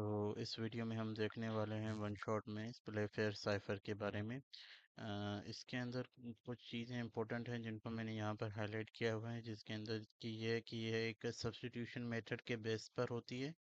तो इस वीडियो में हम देखने वाले हैं वन शॉट में स्प्लेफेयर साइफर के बारे में। इसके अंदर कुछ चीज़ें इंपॉर्टेंट हैं जिनको मैंने यहाँ पर हाईलाइट किया हुआ है, जिसके अंदर कि यह एक सब्स्टिट्यूशन मेथड के बेस पर होती है,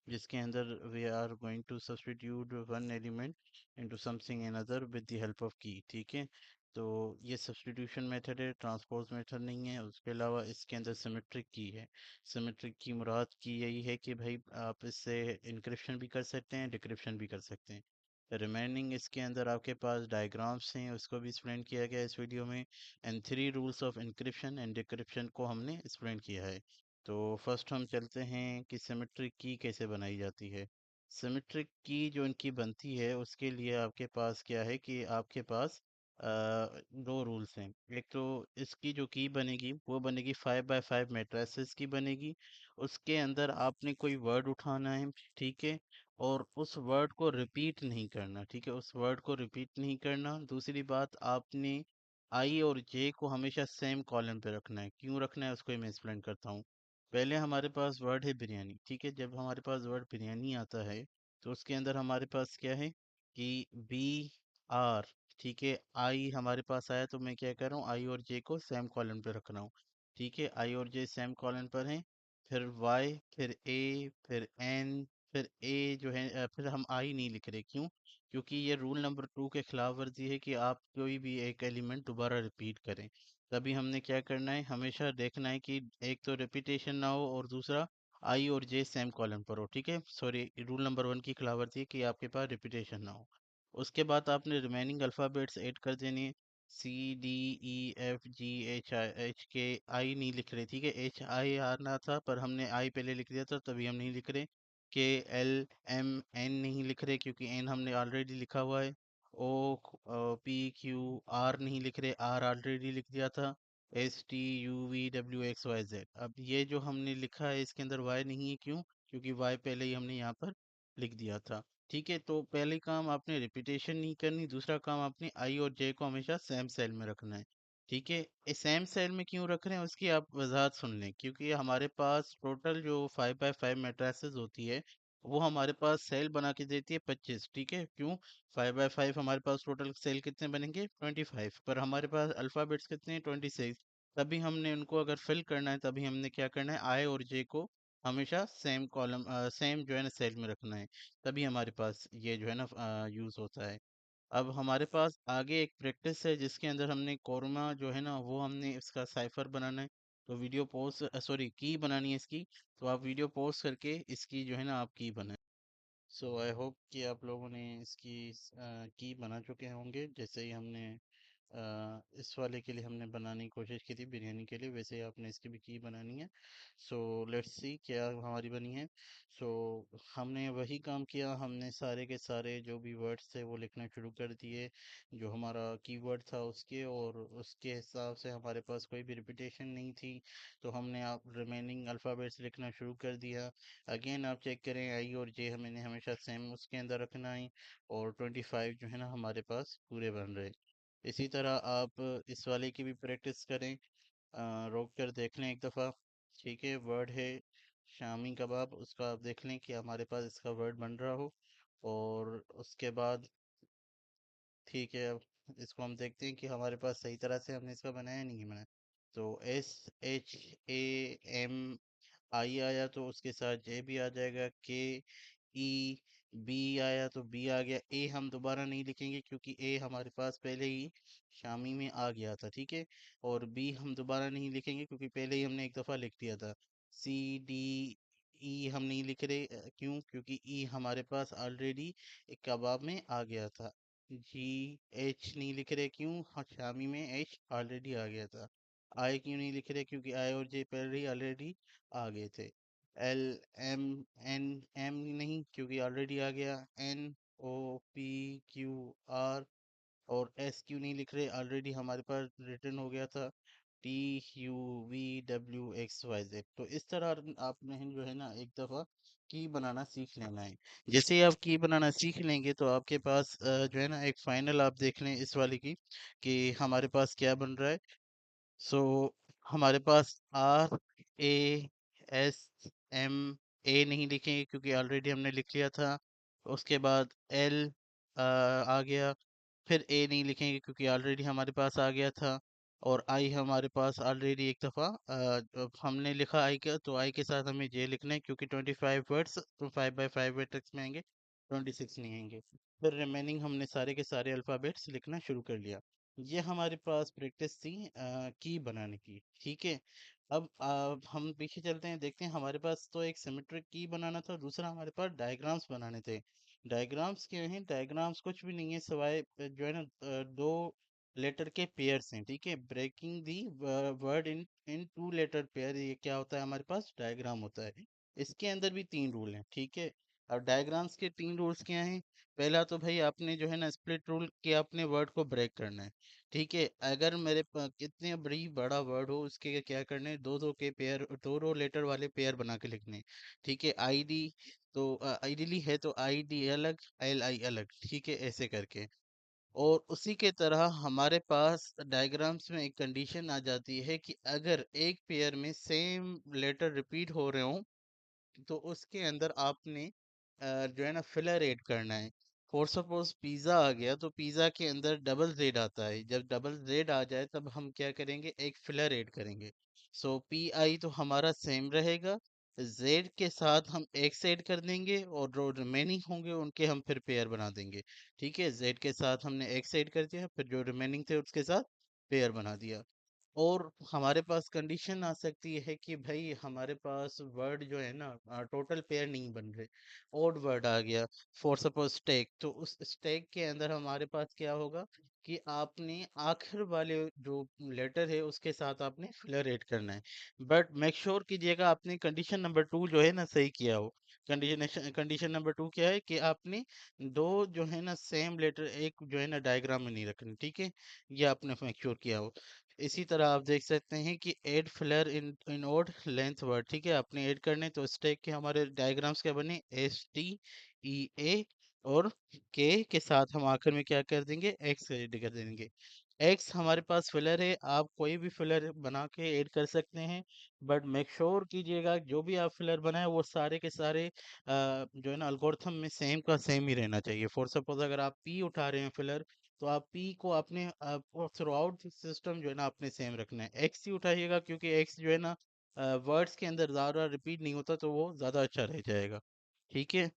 जिसके अंदर we are going to substitute one element into something another with the help of key. ठीक है, तो ये सब्स्टिट्यूशन मेथड है, ट्रांसपोज मेथड नहीं है। उसके अलावा इसके अंदर सिमेट्रिक की है। सिमेट्रिक की मुराद की यही है कि भाई आप इससे इंक्रिप्शन भी कर सकते हैं, डिक्रिप्शन भी कर सकते हैं। रिमेनिंग इसके अंदर आपके पास डायग्राम्स हैं, उसको भी एक्सप्लेन किया गया है इस वीडियो में। And three rules of encryption and decryption को हमने एक्सप्लेन किया है। तो फर्स्ट हम चलते हैं कि सिमेट्रिक की कैसे बनाई जाती है। सिमेट्रिक की जो इनकी बनती है उसके लिए आपके पास क्या है कि आपके पास दो रूल्स हैं। एक तो इसकी जो की बनेगी वो बनेगी 5 बाय 5 मैट्रिसेस की बनेगी। उसके अंदर आपने कोई वर्ड उठाना है, ठीक है, और उस वर्ड को रिपीट नहीं करना। ठीक है, उस वर्ड को रिपीट नहीं करना। दूसरी बात, आपने आई और जे को हमेशा सेम कॉलम पे रखना है। क्यों रखना है उसको ही मैं एक्सप्लेन करता हूँ। पहले हमारे पास वर्ड है बिरयानी। ठीक है, जब हमारे पास वर्ड बिरयानी आता है तो उसके अंदर हमारे पास क्या है कि बी आर, ठीक है, आई हमारे पास आया तो मैं क्या कर रहा हूँ, आई और जे को सेम कॉलम पे रख रहा हूँ। ठीक है, आई और जे सेम कॉलम पर हैं। फिर वाई, फिर ए, फिर एन, फिर ए जो है फिर हम आई नहीं लिख रहे। क्यों? क्योंकि ये रूल नंबर 2 के खिलाफ वर्जी है कि आप कोई भी एक एलिमेंट दोबारा रिपीट करें। तभी हमने क्या करना है, हमेशा देखना है कि एक तो रिपीटेशन ना हो और दूसरा आई और जे सेम कॉलम पर हो। ठीक है, सॉरी, रूल नंबर 1 की खिलाफ वर्जी है कि आपके पास रिपीटेशन ना हो। उसके बाद आपने रिमेनिंग अल्फ़ाबेट्स ऐड कर देने हैं। सी, डी, ई, एफ, जी, एच के। आई नहीं लिख रहे, ठीक है, एच आई आना था पर हमने आई पहले लिख दिया था, तभी हम नहीं लिख रहे। के, एल, एम, एन नहीं लिख रहे क्योंकि एन हमने ऑलरेडी लिखा हुआ है। ओ, पी, क्यू, आर नहीं लिख रहे, आर ऑलरेडी लिख दिया था। S, T, U, V, W, X, Y, Z. अब ये जो हमने लिखा है इसके अंदर वाई नहीं है। क्यों? क्योंकि वाई पहले ही हमने यहाँ पर लिख दिया था। ठीक है, तो पहले काम आपने रिपीटेशन नहीं करनी, दूसरा काम आपने आई और जे को हमेशा सेम सेल में रखना है। ठीक है, इस सेम सेल में क्यों रख रहे हैं उसकी आप वजाहत सुन लें। क्योंकि हमारे पास टोटल जो 5 बाय 5 मैट्रिसेस होती है वो हमारे पास सेल बना के देती है 25। ठीक है, क्यों? 5 बाय 5 हमारे पास टोटल सेल कितने बनेंगे? 25, पर हमारे पास अल्फ़ाबेट्स कितने हैं? 26। तभी हमने उनको अगर फिल करना है तभी हमने क्या करना है, आई और जे को हमेशा सेम कॉलम सेम जो है ना सेल में रखना है। तभी हमारे पास ये जो है ना यूज़ होता है। अब हमारे पास आगे एक प्रैक्टिस है जिसके अंदर हमने कोरमा जो है ना वो हमने इसका साइफर बनाना है। तो वीडियो पोस्ट सॉरी की बनानी है इसकी। तो आप वीडियो पोस्ट करके इसकी जो है ना आप की बनाएं। सो आई होप कि आप लोगों ने इसकी की बना चुके होंगे, जैसे ही हमने इस वाले के लिए हमने बनाने की कोशिश की थी बिरयानी के लिए, वैसे ही आपने इसकी भी की बनानी है। सो लेट्स सी क्या हमारी बनी है। सो हमने वही काम किया, हमने सारे के सारे जो भी वर्ड्स थे वो लिखना शुरू कर दिए जो हमारा कीवर्ड था उसके, और उसके हिसाब से हमारे पास कोई भी रिपीटेशन नहीं थी। तो हमने आप रिमेनिंग अल्फ़ाबेट्स लिखना शुरू कर दिया। अगेन आप चेक करें, आई और जे हमें हमेशा सेम उसके अंदर रखना है, और 25 जो है ना हमारे पास पूरे बन रहे। इसी तरह आप इस वाले की भी प्रैक्टिस करें, रोक कर देख लें एक दफ़ा। ठीक है, वर्ड है शामी कबाब, उसका आप देख लें कि हमारे पास इसका वर्ड बन रहा हो। और उसके बाद ठीक है, अब इसको हम देखते हैं कि हमारे पास सही तरह से हमने इसका बनाया नहीं है बनाया। तो एस, एच, ए, एम, आई आया तो उसके साथ जे भी आ जाएगा। के, ई, बी आया तो बी आ गया। ए हम दोबारा नहीं लिखेंगे क्योंकि ए हमारे पास पहले ही शामी में आ गया था। ठीक है, और बी हम दोबारा नहीं लिखेंगे क्योंकि पहले ही हमने एक दफ़ा लिख दिया था। सी, डी, ई हम नहीं लिख रहे, क्यों? क्योंकि ई हमारे पास ऑलरेडी एक कबाब में आ गया था। जी, एच नहीं लिख रहे, क्यों? हाँ, शामी में एच ऑलरेडी आ गया था। आई क्यों नहीं लिख रहे? क्योंकि आई और जे पहले ही ऑलरेडी आ गए थे। एल, एम, एन, एम नहीं क्योंकि ऑलरेडी आ गया। N, O, P, Q, R, और एस क्यू नहीं लिख रहे, ऑलरेडी हमारे पास रिटर्न हो गया था। T, U, V, W, X, Y, Z. तो इस तरह आपने जो है ना एक दफ़ा की बनाना सीख लेना है। जैसे ही आप की बनाना सीख लेंगे तो आपके पास जो है ना एक फाइनल आप देख लें इस वाले की कि हमारे पास क्या बन रहा है। सो हमारे पास आर, ए, एस, एम, ए नहीं लिखेंगे क्योंकि ऑलरेडी हमने लिख लिया था। उसके बाद एल आ गया। फिर ए नहीं लिखेंगे क्योंकि ऑलरेडी हमारे पास आ गया था। और आई हमारे पास ऑलरेडी एक दफ़ा हमने लिखा आई का, तो आई के साथ हमें जे लिखना है क्योंकि 25 वर्ड्स तो 5 बाय 5 मैट्रिक्स में आएंगे, 26 नहीं आएंगे। फिर रिमेनिंग हमने सारे के सारे अल्फ़ाबेट्स लिखना शुरू कर लिया। ये हमारे पास प्रैक्टिस थी की बनाने की, ठीक है। अब हम पीछे चलते हैं, देखते हैं हमारे पास तो एक सिमेट्रिक की बनाना था, दूसरा हमारे पास डायग्राम्स बनाने थे। डायग्राम्स क्या हैं? डायग्राम्स कुछ भी नहीं है सिवाय जो है ना दो लेटर के पेयर्स हैं, ठीक है। Breaking the word in in two letter pair, ये क्या होता है? हमारे पास डायग्राम होता है। इसके अंदर भी तीन रूल हैं, ठीक है। अब डायग्राम्स के तीन रूल्स क्या हैं? पहला तो भाई आपने जो है ना स्प्लिट रूल के अपने वर्ड को ब्रेक करना है, ठीक है। अगर मेरे कितने बड़ी बड़ा वर्ड हो उसके क्या करने हैं, दो दो के पेयर, दो दो लेटर वाले पेयर बना के लिखने हैं, ठीक है। आईडी तो आइडियली है तो आई डी अलग, एल आई अलग, ठीक है, ऐसे करके। और उसी के तरह हमारे पास डायग्राम्स में एक कंडीशन आ जाती है कि अगर एक पेयर में सेम लेटर रिपीट हो रहे हो तो उसके अंदर आपने जो है ना फिलर ऐड करना है। फॉर सपोज पिज़्ज़ा आ गया तो पिज़्ज़ा के अंदर डबल जेड आता है, जब डबल जेड आ जाए तब हम क्या करेंगे? एक फिलर ऐड करेंगे। सो पी आई तो हमारा सेम रहेगा, जेड के साथ हम एक्स ऐड कर देंगे और जो रिमेनिंग होंगे उनके हम फिर पेयर बना देंगे, ठीक है। जेड के साथ हमने एक्स ऐड कर दिया, फिर जो रिमेनिंग थे उसके साथ पेयर बना दिया। और हमारे पास कंडीशन आ सकती है कि भाई हमारे पास वर्ड जो है ना टोटल पेयर नहीं बन रहे, ओड वर्ड आ गया। फॉर सपोज स्टेक, तो उस स्टेक के अंदर हमारे पास क्या होगा कि आपने आखिर वाले जो लेटर है उसके साथ आपने फिलर ऐड करना है। बट मेक श्योर कीजिएगा आपने कंडीशन नंबर 2 जो है ना सही किया हो। कंडीशन कंडीशन नंबर 2 क्या है कि आपने दो जो है ना सेम लेटर एक जो है ना डायग्राम में नहीं रखने, ठीक है। ये आपने मेक श्योर किया हो। इसी तरह आप देख सकते हैं कि add filler in in odd length word, ठीक है। आपने ऐड करने तो स्टैक के हमारे डायग्राम्स क्या बने? एस टी ई ए और के साथ हम आखिर में क्या कर देंगे? एक्स ऐड कर देंगे। एक्स हमारे पास फिलर है, आप कोई भी फिलर बना के ऐड कर सकते हैं। बट मेक श्योर कीजिएगा जो भी आप फिलर बनाए वो सारे के सारे जो है ना अल्गोरिथम में सेम का सेम ही रहना चाहिए। फॉर सपोज अगर आप पी उठा रहे हैं फिलर, तो आप पी को अपने थ्रू आउट सिस्टम जो है ना आपने सेम रखना है। एक्स ही उठाइएगा क्योंकि एक्स जो है ना वर्ड्स के अंदर ज़्यादा रिपीट नहीं होता तो वो ज़्यादा अच्छा रह जाएगा, ठीक है।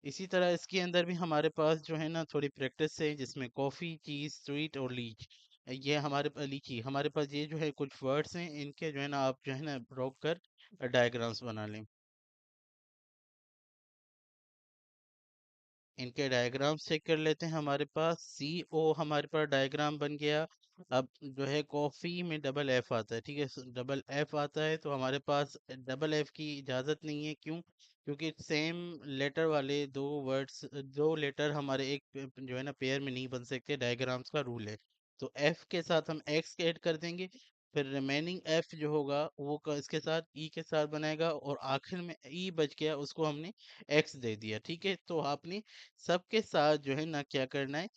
इसी तरह इसके अंदर भी हमारे पास जो है ना थोड़ी प्रैक्टिस है जिसमें कॉफ़ी, चीज़, स्वीट और लीच, ये हमारे लीची हमारे पास, ये जो है कुछ वर्ड्स हैं, इनके जो है ना आप जो है ना रोक कर डायग्राम्स बना लें। इनके डायग्राम चेक कर लेते हैं। हमारे पास सी ओ हमारे पास डायग्राम बन गया। अब जो है कॉफ़ी में डबल एफ आता है, ठीक है। डबल एफ आता है तो हमारे पास डबल एफ की इजाज़त नहीं है, क्यों? क्योंकि सेम लेटर वाले दो वर्ड्स, दो लेटर हमारे एक जो है ना पेयर में नहीं बन सकते, डायग्राम्स का रूल है। तो एफ के साथ हम एक्स ऐड कर देंगे, फिर रिमेनिंग एफ जो होगा वो इसके साथ ई के साथ बनाएगा, और आखिर में ई बच गया उसको हमने एक्स दे दिया, ठीक है। तो आपने सबके साथ जो है ना क्या करना है,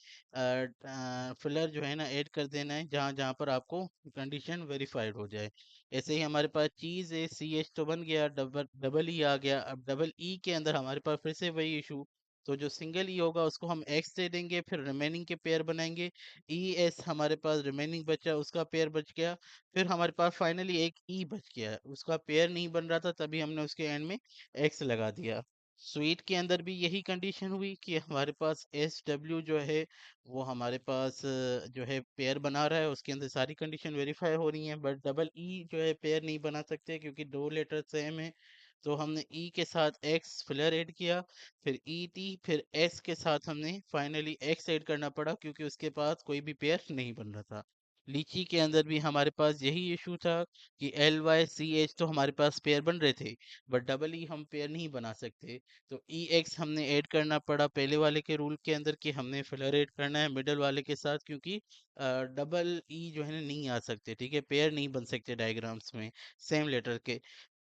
फिलर जो है ना ऐड कर देना है जहाँ जहाँ पर आपको कंडीशन वेरीफाइड हो जाए। ऐसे ही हमारे पास चीज़ है, सी एच तो बन गया, डबल डबल ई आ गया। अब डबल ई के अंदर हमारे पास फिर से वही इशू, तो जो सिंगल ई होगा उसको हम एक्स दे देंगे, फिर रिमेनिंग के पेयर बनाएंगे। ई एस हमारे पास रिमेनिंग बचा, उसका पेयर बच गया। फिर हमारे पास फाइनली एक ई बच गया, उसका पेयर नहीं बन रहा था तभी हमने उसके एंड में एक्स लगा दिया। स्वीट के अंदर भी यही कंडीशन हुई कि हमारे पास एस डब्ल्यू जो है वो हमारे पास जो है पेयर बना रहा है, उसके अंदर सारी कंडीशन वेरीफाई हो रही हैं। बट डबल ई जो है पेयर नहीं बना सकते क्योंकि दो लेटर सेम है। तो हमने ई के साथ एक्स फिलर ऐड किया, फिर ई टी, फिर एस के साथ हमने फाइनली एक्स ऐड करना पड़ा क्योंकि उसके पास कोई भी पेयर नहीं बन रहा था। लीची के अंदर भी हमारे पास यही इशू था कि एल वाई सी एच तो हमारे पास पेयर बन रहे थे, बट डबल ई हम पेयर नहीं बना सकते। तो ई एक्स हमने ऐड करना पड़ा पहले वाले के रूल के अंदर कि हमने फिलर ऐड करना है मिडल वाले के साथ, क्योंकि डबल ई जो है ना नहीं आ सकते, ठीक है, पेयर नहीं बन सकते डायग्राम्स में सेम लेटर के।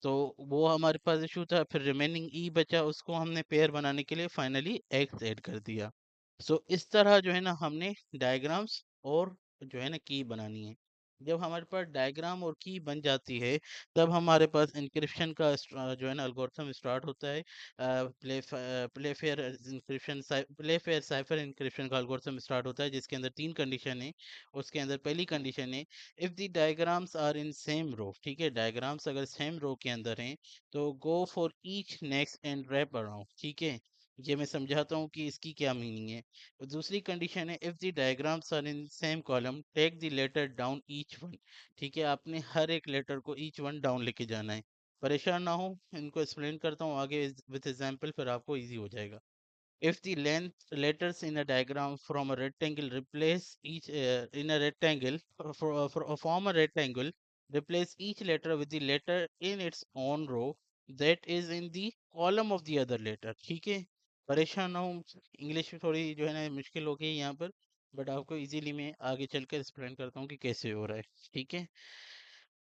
तो वो हमारे पास इशू था। फिर रिमेनिंग ई बचा, उसको हमने पेयर बनाने के लिए फाइनली एक्स ऐड कर दिया। सो इस तरह जो है ना हमने डायग्राम्स और जो है ना की बनानी है। जब हमारे पास डायग्राम और की बन जाती है, तब हमारे पास इंक्रिप्शन का जो है ना एल्गोरिथम स्टार्ट होता है। प्ले फेयर साइफर इंक्रिप्शन का एल्गोरिथम स्टार्ट होता है, जिसके अंदर तीन कंडीशन है। उसके अंदर पहली कंडीशन है, if the diagrams are in same row. ठीक है, डायग्राम्स अगर सेम रो के अंदर हैं तो go for each next and wrap around. ठीक है, ये मैं समझाता हूँ कि इसकी क्या मीनिंग है। और दूसरी कंडीशन है, if the diagrams are in same column take the letter down each one. ठीक है, आपने हर एक लेटर को ईच वन डाउन लेके जाना है। परेशान ना हो, इनको एक्सप्लेन करता हूँ आगे विथ एग्जांपल, फिर आपको इजी हो जाएगा। If the length letters in a diagram from a rectangle replace each in a rectangle form a rectangle, replace each letter with the letter in its own row that is in the column of the other letter। ठीक है, परेशान ना हो, English थोड़ी जो है ना मुश्किल हो गई यहाँ पर, बट आपको इजीली मैं आगे चलकर एक्सप्लेन करता हूँ कि कैसे हो रहा है। ठीक है,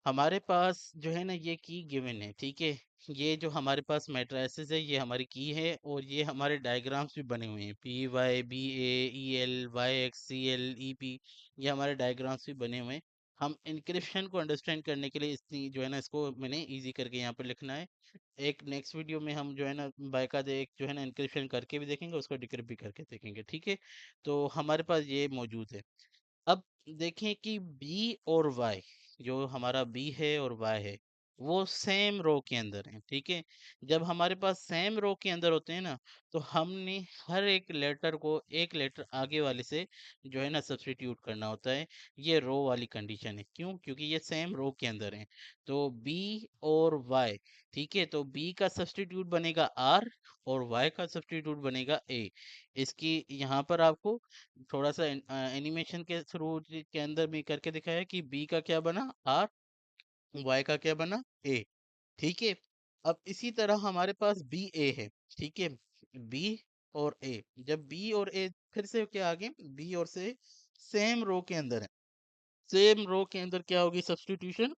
हमारे पास जो है ना ये की गिवन है। ठीक है, ये जो हमारे पास मैट्रिसेस है ये हमारी की है, और ये हमारे डायग्राम्स भी बने हुए हैं, P Y B A E L Y X C L E P, ये हमारे डायग्राम्स भी बने हुए हैं। हम इंक्रिप्शन को अंडरस्टैंड करने के लिए इतनी जो है ना इसको मैंने इजी करके यहाँ पर लिखना है। एक नेक्स्ट वीडियो में हम जो है ना बाकायदा एक जो है ना इंक्रिप्शन करके भी देखेंगे, उसको डिक्रिप्ट भी करके देखेंगे। ठीक है, तो हमारे पास ये मौजूद है। अब देखें कि बी और वाई, जो हमारा बी है और वाई है, वो सेम रो के अंदर है। ठीक है, जब हमारे पास सेम रो के अंदर होते हैं ना, तो हमने हर एक लेटर को एक लेटर आगे वाले से जो है ना सब्स्टिट्यूट करना होता है। ये रो वाली कंडीशन है, क्यों? क्योंकि ये सेम रो के अंदर है। तो बी और वाई, ठीक है, तो बी का सब्स्टिट्यूट बनेगा आर और वाई का सब्स्टिट्यूट बनेगा ए। इसकी यहाँ पर आपको थोड़ा सा एनिमेशन के थ्रू के अंदर भी करके दिखाया कि बी का क्या बना आर, वाई का क्या बना ए। ठीक है, अब इसी तरह हमारे पास बी ए है। ठीक है, बी और ए, जब बी और ए फिर से क्या आगे बी और से सेम रो के अंदर है, सेम रो के अंदर क्या होगी सब्स्टिट्यूशन,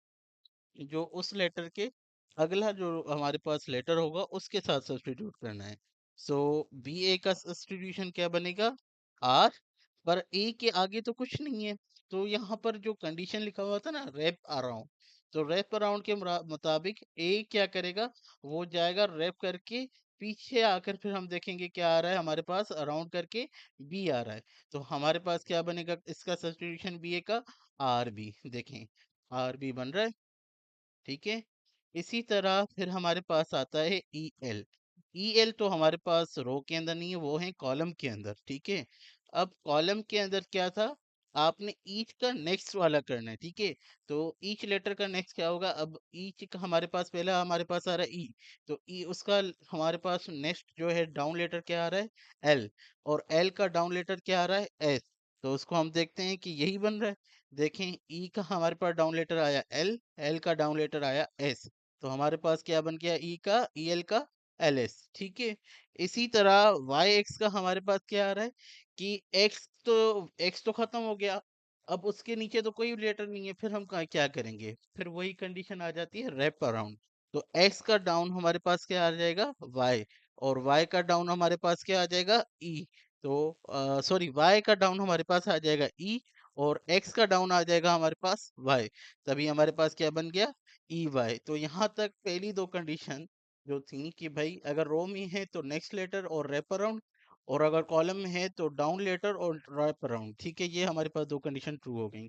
जो उस लेटर के अगला जो हमारे पास लेटर होगा उसके साथ सब्स्टिट्यूट करना है। सो बी ए का सब्स्टिट्यूशन क्या बनेगा आर, पर ए के आगे तो कुछ नहीं है। तो यहाँ पर जो कंडीशन लिखा हुआ था ना रैप अराउंड, तो रैप अराउंड के मुताबिक ए क्या करेगा, वो जाएगा रैप करके पीछे आकर, फिर हम देखेंगे क्या आ रहा है हमारे पास अराउंड करके बी आ रहा है। तो हमारे पास क्या बनेगा इसका सब्स्टिट्यूशन बी ए का आर बी, देखें आर बी बन रहा है। ठीक है, इसी तरह फिर हमारे पास आता है ई एल। ई एल तो हमारे पास रो के अंदर नहीं है, वो है कॉलम के अंदर। ठीक है, अब कॉलम के अंदर क्या था, आपने ईच का नेक्स्ट वाला करना है। ठीक है, तो ईच लेटर का नेक्स्ट क्या होगा, अब ईच का हमारे पास पहला हमारे पास आ रहा है ई, तो ई उसका हमारे पास नेक्स्ट जो है डाउन लेटर क्या आ रहा है एल, और एल का डाउन लेटर क्या आ रहा है एस। तो उसको हम देखते हैं कि यही बन रहा है। देखें ई का हमारे पास डाउन लेटर आया एल, एल का डाउन लेटर आया एस, तो हमारे पास क्या बन गया ई का ई एल का एल एस। ठीक है, इसी तरह वाई एक्स का हमारे पास क्या आ रहा है कि एक्स तो खत्म हो गया, अब उसके नीचे तो कोई लेटर नहीं है, फिर हम क्या करेंगे, फिर वही कंडीशन आ जाती है रैप अराउंड। तो एक्स का डाउन हमारे पास क्या आ जाएगा वाई, और वाई का डाउन हमारे पास क्या आ जाएगा ई। तो सॉरी, वाई का डाउन हमारे पास आ जाएगा ई, और x का डाउन आ जाएगा हमारे पास y। तभी हमारे पास क्या बन गया ई वाई। तो यहाँ तक पहली दो कंडीशन जो थी कि भाई अगर रो में है तो नेक्स्ट लेटर और रैप अराउंड, और अगर कॉलम में है तो डाउन लेटर और रैप अराउंड। ठीक है, ये हमारे पास दो कंडीशन ट्रू हो गई।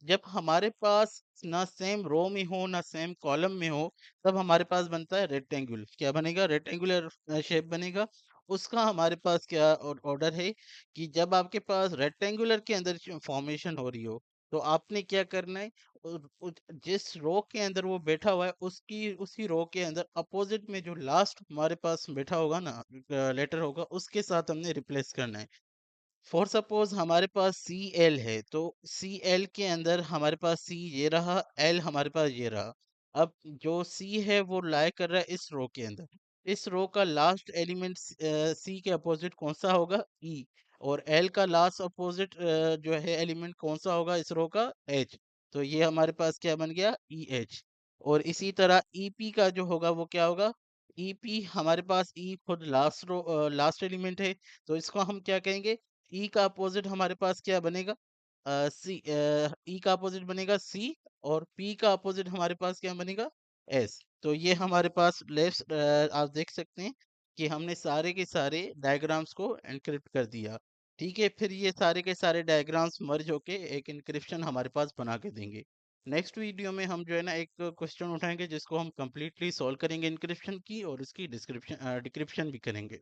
जब हमारे पास ना सेम रो में हो ना सेम कॉलम में हो, तब हमारे पास बनता है रेक्टेंगुलर। क्या बनेगा, रेक्टेंगुलर शेप बनेगा। उसका हमारे पास क्या ऑर्डर है कि जब आपके पास रेक्टेंगुलर के अंदर फॉर्मेशन हो रही हो, तो आपने क्या करना है, जिस रो के अंदर वो बैठा हुआ है उसकी उसी रो के अंदर अपोजिट में जो लास्ट हमारे पास बैठा होगा ना लेटर होगा, उसके साथ हमने रिप्लेस करना है। फॉर सपोज हमारे पास सी एल है, तो सी एल के अंदर हमारे पास सी ये रहा, एल हमारे पास ये रहा। अब जो सी है वो लाई कर रहा है इस रो के अंदर, इस रो का लास्ट एलिमेंट सी के अपोजिट कौन सा होगा ई, और एल का लास्ट अपोजिट जो है एलिमेंट कौन सा होगा इस रो का एच। तो ये हमारे पास क्या बन गया ई एच। और इसी तरह ई पी का जो होगा वो क्या होगा, ई पी हमारे पास ई खुद लास्ट एलिमेंट है, तो इसको हम क्या कहेंगे, ई का अपोजिट हमारे पास क्या बनेगा ई का अपोजिट बनेगा सी, और पी का अपोजिट हमारे पास क्या बनेगा, एस। तो ये हमारे पास लेफ्ट, आप देख सकते हैं कि हमने सारे के सारे डायग्राम्स को एनक्रिप्ट कर दिया। ठीक है, फिर ये सारे के सारे डायग्राम्स मर्ज होके एक इंक्रिप्शन हमारे पास बना के देंगे। नेक्स्ट वीडियो में हम जो है ना एक क्वेश्चन उठाएंगे जिसको हम कंप्लीटली सॉल्व करेंगे इंक्रिप्शन की, और इसकी डिस्क्रिप्शन डिक्रिप्शन भी करेंगे।